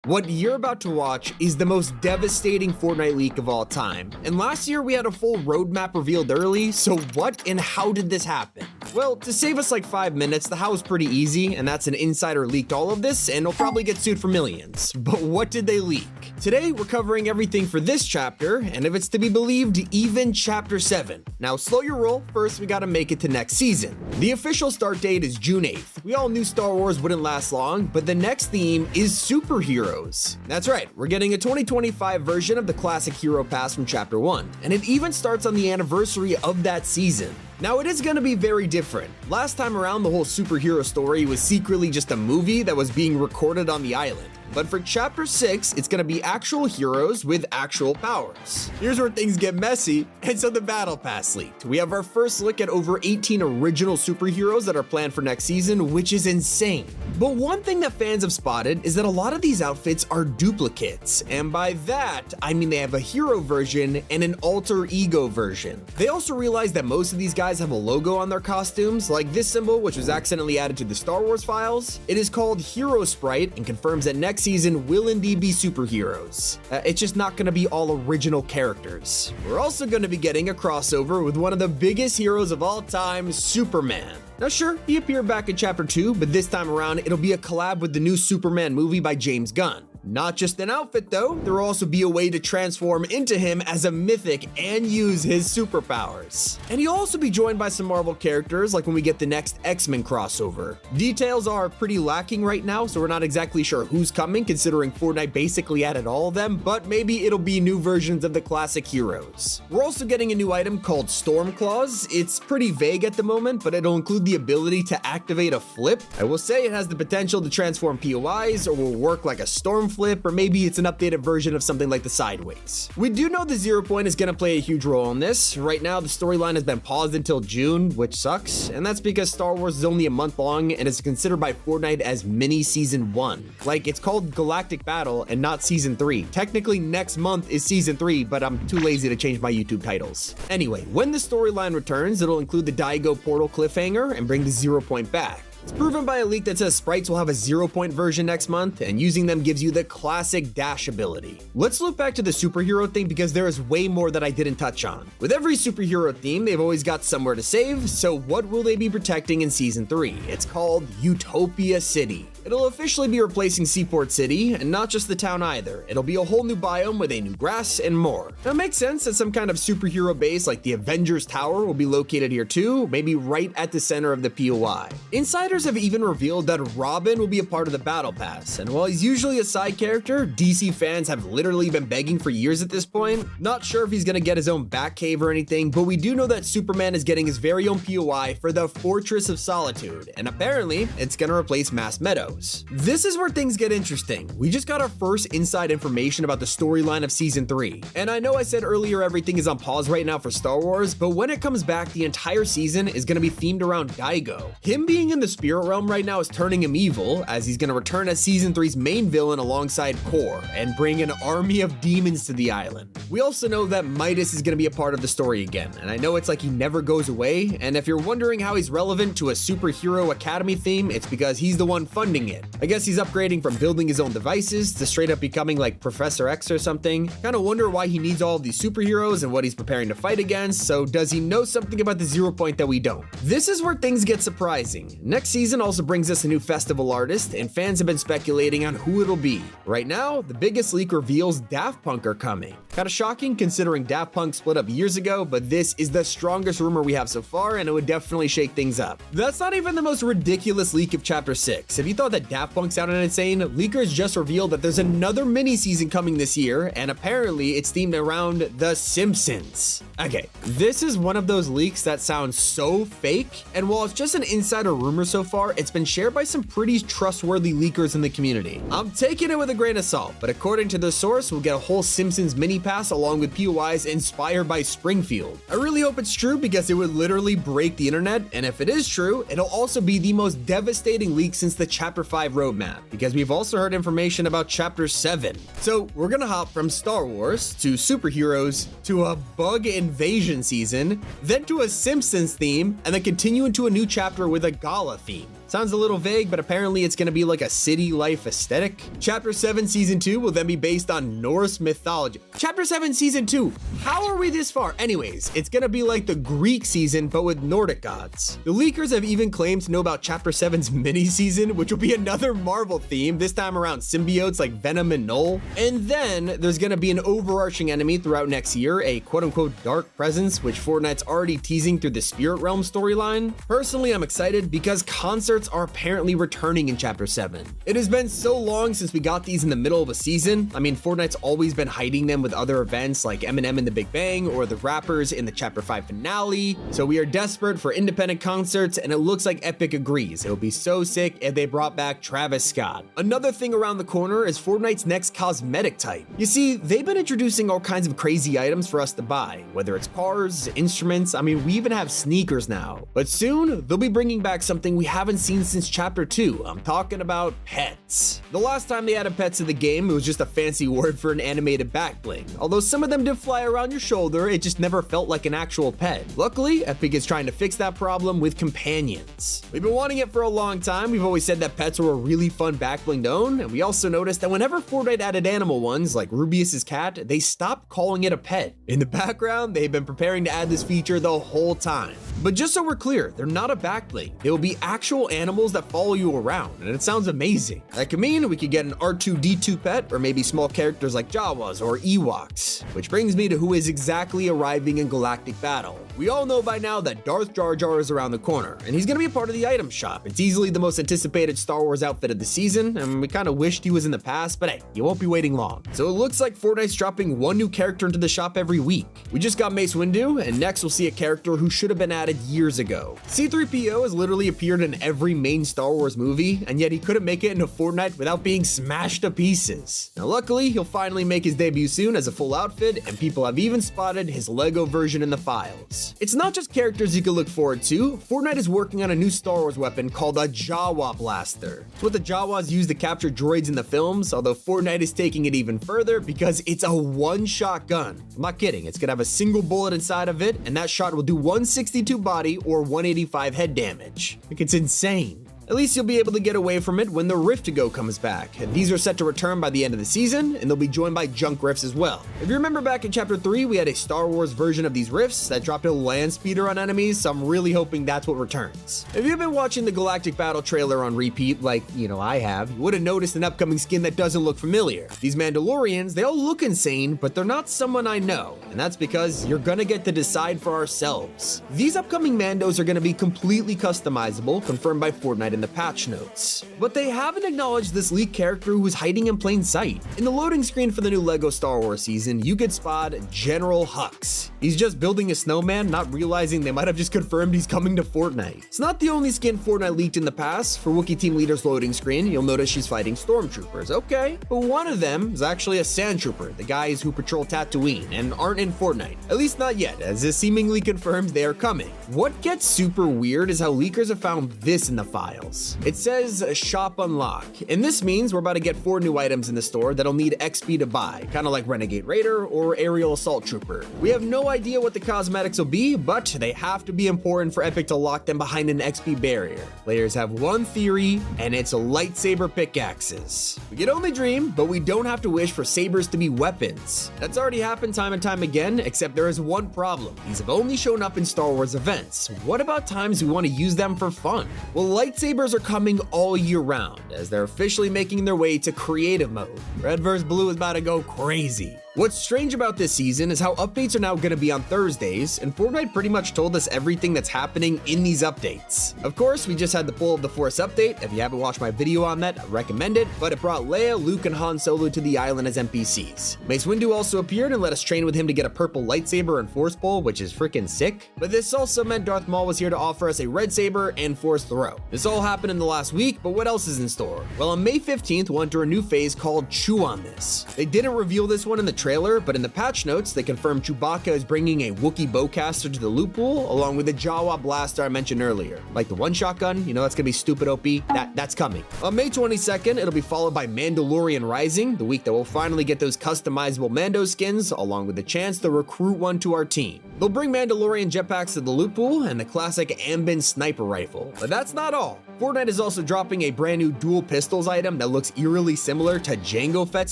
What you're about to watch is the most devastating Fortnite leak of all time. And last year we had a full roadmap revealed early, so what and how did this happen? Well, to save us like 5 minutes, the how is pretty easy, and that's an insider leaked all of this, and he'll probably get sued for millions. But what did they leak? Today, we're covering everything for this chapter, and if it's to be believed, even chapter 7. Now, slow your roll. First, we gotta make it to next season. The official start date is June 8th. We all knew Star Wars wouldn't last long, but the next theme is superheroes. That's right, we're getting a 2025 version of the classic hero pass from chapter 1, and it even starts on the anniversary of that season. Now, it is going to be very different. Last time around, the whole superhero story was secretly just a movie that was being recorded on the island. But for chapter 6, it's going to be actual heroes with actual powers. Here's where things get messy, and so the battle pass leaked. We have our first look at over 18 original superheroes that are planned for next season, which is insane. But one thing that fans have spotted is that a lot of these outfits are duplicates, and by that, I mean they have a hero version and an alter ego version. They also realized that most of these guys have a logo on their costumes, like this symbol, which was accidentally added to the Star Wars files. It is called Hero Sprite and confirms that next season will indeed be superheroes. It's just not going to be all original characters. We're also going to be getting a crossover with one of the biggest heroes of all time, Superman. Now sure, he appeared back in chapter 2, but this time around it'll be a collab with the new Superman movie by James Gunn. Not just an outfit though, there will also be a way to transform into him as a mythic and use his superpowers. And he'll also be joined by some Marvel characters like when we get the next X-Men crossover. Details are pretty lacking right now, so we're not exactly sure who's coming considering Fortnite basically added all of them, but maybe it'll be new versions of the classic heroes. We're also getting a new item called Stormclaws. It's pretty vague at the moment, but it'll include the ability to activate a flip. I will say it has the potential to transform POIs or will work like a storm flip, or maybe it's an updated version of something like the Sideways. We do know the 0 point is going to play a huge role in this. Right now, the storyline has been paused until June, which sucks, and that's because Star Wars is only a month long and is considered by Fortnite as mini season 1. Like, it's called Galactic Battle and not season 3. Technically, next month is season 3, but I'm too lazy to change my YouTube titles. Anyway, when the storyline returns, it'll include the Daigo portal cliffhanger and bring the 0 point back. It's proven by a leak that says sprites will have a 0 point version next month, and using them gives you the classic dash ability. Let's look back to the superhero thing because there is way more that I didn't touch on. With every superhero theme, they've always got somewhere to save, so what will they be protecting in season 3? It's called Utopia City. It'll officially be replacing Seaport City, and not just the town either. It'll be a whole new biome with a new grass and more. Now, it makes sense that some kind of superhero base like the Avengers Tower will be located here too, maybe right at the center of the POI. Insiders have even revealed that Robin will be a part of the Battle Pass, and while he's usually a side character, DC fans have literally been begging for years at this point. Not sure if he's gonna get his own Batcave or anything, but we do know that Superman is getting his very own POI for the Fortress of Solitude, and apparently, it's gonna replace Mass Meadows. This is where things get interesting. We just got our first inside information about the storyline of season 3. And I know I said earlier everything is on pause right now for Star Wars, but when it comes back, the entire season is going to be themed around Daigo. Him being in the spirit realm right now is turning him evil, as he's going to return as season 3's main villain alongside Kor and bring an army of demons to the island. We also know that Midas is going to be a part of the story again, and I know it's like he never goes away, and if you're wondering how he's relevant to a superhero academy theme, it's because he's the one funding it. I guess he's upgrading from building his own devices to straight up becoming like Professor X or something. Kind of wonder why he needs all of these superheroes and what he's preparing to fight against, so does he know something about the 0 point that we don't? This is where things get surprising. Next season also brings us a new festival artist, and fans have been speculating on who it'll be. Right now, the biggest leak reveals Daft Punk are coming. Kinda shocking considering Daft Punk split up years ago, but this is the strongest rumor we have so far, and it would definitely shake things up. That's not even the most ridiculous leak of chapter 6. If you thought that Daft Punk sounded insane, leakers just revealed that there's another mini season coming this year, and apparently it's themed around The Simpsons. Okay, this is one of those leaks that sounds so fake, and while it's just an insider rumor so far, it's been shared by some pretty trustworthy leakers in the community. I'm taking it with a grain of salt, but according to the source, we'll get a whole Simpsons mini pass along with POIs inspired by Springfield. I really hope it's true because it would literally break the internet, and if it is true, it'll also be the most devastating leak since the chapter 5 roadmap, because we've also heard information about chapter 7. So we're gonna hop from Star Wars to superheroes to a bug invasion season, then to a Simpsons theme, and then continue into a new chapter with a gala theme. Sounds a little vague, but apparently it's gonna be like a city life aesthetic. Chapter 7 Season 2 will then be based on Norse mythology. Chapter 7 Season 2, how are we this far? Anyways, it's gonna be like the Greek season, but with Nordic gods. The leakers have even claimed to know about Chapter 7's mini-season, which will be another Marvel theme, this time around symbiotes like Venom and Null. And then there's gonna be an overarching enemy throughout next year, a quote-unquote dark presence, which Fortnite's already teasing through the Spirit Realm storyline. Personally, I'm excited because concerts are apparently returning in Chapter 7. It has been so long since we got these in the middle of a season. I mean, Fortnite's always been hiding them with other events like Eminem in the Big Bang or the rappers in the Chapter 5 finale. So we are desperate for independent concerts, and it looks like Epic agrees. It would be so sick if they brought back Travis Scott. Another thing around the corner is Fortnite's next cosmetic type. You see, they've been introducing all kinds of crazy items for us to buy, whether it's cars, instruments, I mean, we even have sneakers now. But soon, they'll be bringing back something we haven't seen since Chapter 2. I'm talking about pets. The last time they added pets to the game, it was just a fancy word for an animated back bling. Although some of them did fly around your shoulder, it just never felt like an actual pet. Luckily, Epic is trying to fix that problem with companions. We've been wanting it for a long time. We've always said that pets were a really fun back bling to own, and we also noticed that whenever Fortnite added animal ones, like Rubius's cat, they stopped calling it a pet. In the background, they've been preparing to add this feature the whole time. But just so we're clear, they're not a back bling. They will be actual animals that follow you around, and it sounds amazing. That could mean we could get an R2-D2 pet, or maybe small characters like Jawas or Ewoks. Which brings me to who is exactly arriving in Galactic Battle. We all know by now that Darth Jar Jar is around the corner, and he's gonna be a part of the item shop. It's easily the most anticipated Star Wars outfit of the season, and we kinda wished he was in the past, but hey, you won't be waiting long. So it looks like Fortnite's dropping one new character into the shop every week. We just got Mace Windu, and next we'll see a character who should have been added years ago. C-3PO has literally appeared in every main Star Wars movie, and yet he couldn't make it into Fortnite without being smashed to pieces. Now luckily, he'll finally make his debut soon as a full outfit, and people have even spotted his Lego version in the files. It's not just characters you can look forward to. Fortnite is working on a new Star Wars weapon called a Jawa Blaster. It's what the Jawas use to capture droids in the films, although Fortnite is taking it even further because it's a one-shot gun. I'm not kidding, it's gonna have a single bullet inside of it, and that shot will do 162 body or 185 head damage. Like, it's insane. At least you'll be able to get away from it when the Rift to Go comes back, and these are set to return by the end of the season, and they'll be joined by junk rifts as well. If you remember back in Chapter 3, we had a Star Wars version of these rifts that dropped a land speeder on enemies, so I'm really hoping that's what returns. If you've been watching the Galactic Battle trailer on repeat, like, I have, you would have noticed an upcoming skin that doesn't look familiar. These Mandalorians, they all look insane, but they're not someone I know, and that's because you're gonna get to decide for ourselves. These upcoming Mandos are gonna be completely customizable, confirmed by Fortnite in the patch notes. But they haven't acknowledged this leaked character who is hiding in plain sight. In the loading screen for the new LEGO Star Wars season, you could spot General Hux. He's just building a snowman, not realizing they might have just confirmed he's coming to Fortnite. It's not the only skin Fortnite leaked in the past. For Wookiee Team Leader's loading screen, you'll notice she's fighting stormtroopers. Okay, but one of them is actually a sand trooper, the guys who patrol Tatooine and aren't in Fortnite. At least not yet, as this seemingly confirms they are coming. What gets super weird is how leakers have found this in the files. It says shop unlock, and this means we're about to get 4 new items in the store that'll need XP to buy, kind of like Renegade Raider or Aerial Assault Trooper. We have no idea what the cosmetics will be, but they have to be important for Epic to lock them behind an XP barrier. Players have one theory, and it's lightsaber pickaxes. We can only dream, but we don't have to wish for sabers to be weapons. That's already happened time and time again, except there is one problem. These have only shown up in Star Wars events. What about times we want to use them for fun? Well, lightsabers are coming all year round, as they're officially making their way to creative mode. Red vs. Blue is about to go crazy. What's strange about this season is how updates are now going to be on Thursdays, and Fortnite pretty much told us everything that's happening in these updates. Of course, we just had the Pull of the Force update. If you haven't watched my video on that, I recommend it, but it brought Leia, Luke, and Han Solo to the island as NPCs. Mace Windu also appeared and let us train with him to get a purple lightsaber and Force Pull, which is freaking sick. But this also meant Darth Maul was here to offer us a red saber and Force Throw. This all happened in the last week, but what else is in store? Well, on May 15th, we'll enter a new phase called Chew on This. They didn't reveal this one in the trailer, but in the patch notes, they confirmed Chewbacca is bringing a Wookiee bowcaster to the loot pool, along with the Jawa blaster I mentioned earlier. Like the one-shot gun, that's gonna be stupid OP, that's coming. On May 22nd, it'll be followed by Mandalorian Rising, the week that we'll finally get those customizable Mando skins, along with the chance to recruit one to our team. They'll bring Mandalorian jetpacks to the loot pool and the classic Ambin sniper rifle. But that's not all. Fortnite is also dropping a brand new dual pistols item that looks eerily similar to Jango Fett's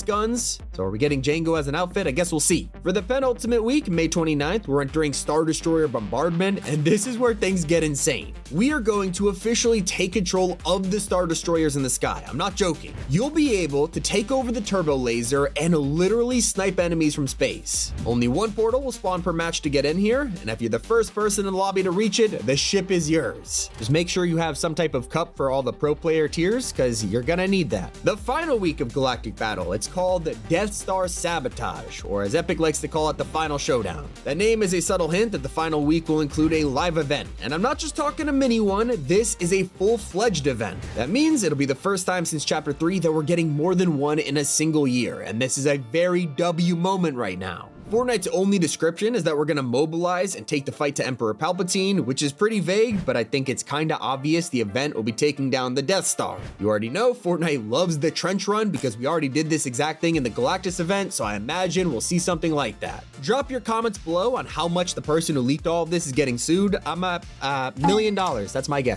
guns. So are we getting Jango as an outfit? I guess we'll see. For the penultimate week, May 29th, we're entering Star Destroyer Bombardment, and this is where things get insane. We are going to officially take control of the Star Destroyers in the sky. I'm not joking. You'll be able to take over the turbo laser and literally snipe enemies from space. Only one portal will spawn per match to get in here, and if you're the first person in the lobby to reach it, the ship is yours. Just make sure you have some type of cup for all the pro player tiers, because you're gonna need that. The final week of Galactic Battle, it's called Death Star Sabotage, or as Epic likes to call it, the Final Showdown. That name is a subtle hint that the final week will include a live event, and I'm not just talking a mini one, this is a full-fledged event. That means it'll be the first time since Chapter 3 that we're getting more than one in a single year, and this is a very W moment right now. Fortnite's only description is that we're gonna mobilize and take the fight to Emperor Palpatine, which is pretty vague, but I think it's kinda obvious the event will be taking down the Death Star. You already know Fortnite loves the trench run because we already did this exact thing in the Galactus event, so I imagine we'll see something like that. Drop your comments below on how much the person who leaked all of this is getting sued. I'm $1 million, that's my guess.